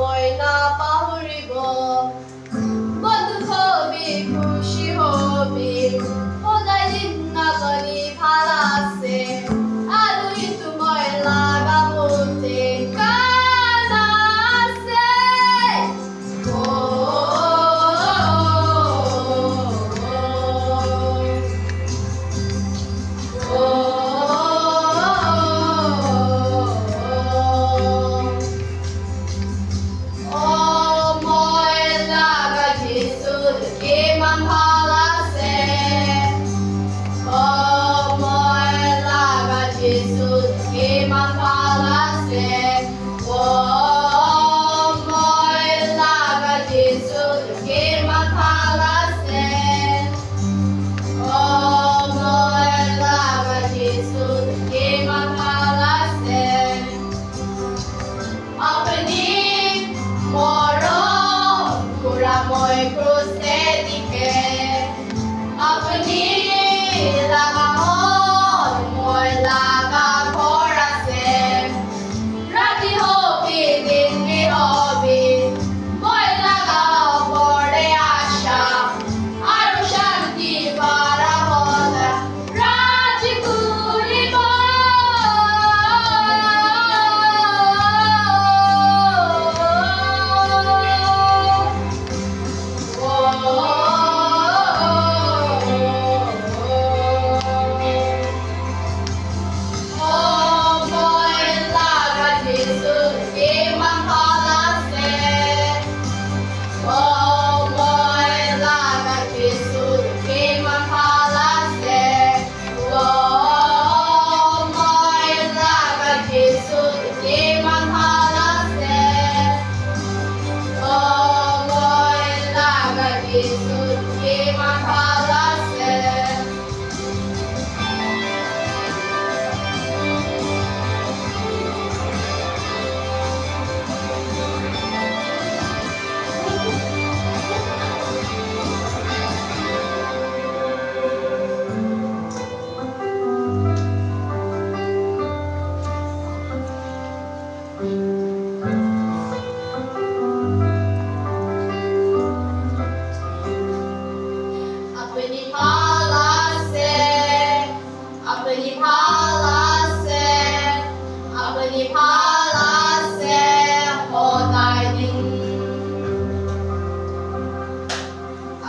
মই নাপাহৰিব। বন্ধু হবি খুশি হবি সদায় দিন আপুনি ভাল আছে আৰু ইটো মই লাগাবতে কান আছে। Kiman ভাল আছে মই লাগা যিছু কিমান ভাল আছে মই লাগা যিছু কিমান ভাল আছে মই লাগা যিছু কিমান ভাল আছে। আপুনি মৰম পুৰা মই ক্ৰুচে দিকে আপুনি লাগা হ'ল মই লাগা ঘৰ আছে ৰাতি হবি দিন হবি মই লাগা বৰে আশা আৰু শান্তি পাৰা হ'ল ৰাজি কৰিব। Apni ভাল আছে সদায় দিন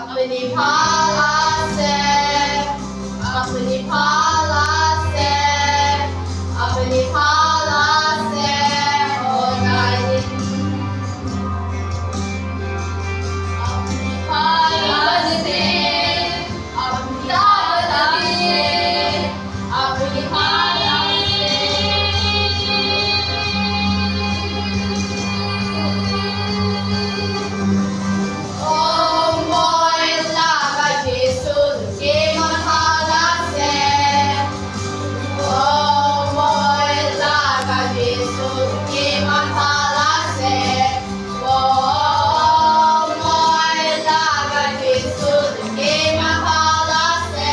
আপনি ভাল আছে আপনি ভাল আছে আপনি ভাল আছে সদায় দিন আপনি ভাল আছে আপনি ভাল আছে আপনি ভাল আছে। মই লাগা যিছু কিমান ভাল আছে মই লাগা যিছু কিমান ভাল আছে মই লাগা যিছু কিমান ভাল আছে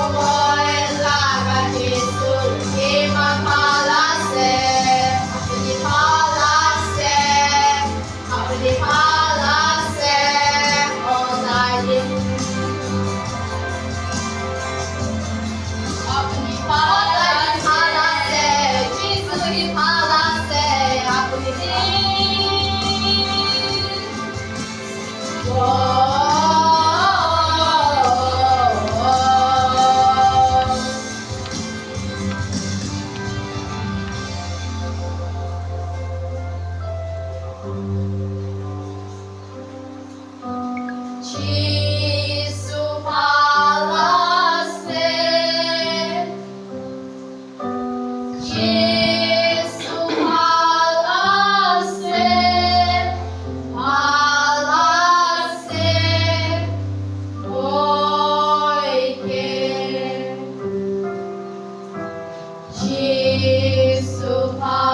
মই লাগা যিছু কিমান ভাল আছে। আপনি ভাল আছে সদায় দিন আপনি ভাল আছে যিছু ভাল আছে আপনি যিছু ভাল আছে যিছু ভাল আছে মইকে যিছু ভাল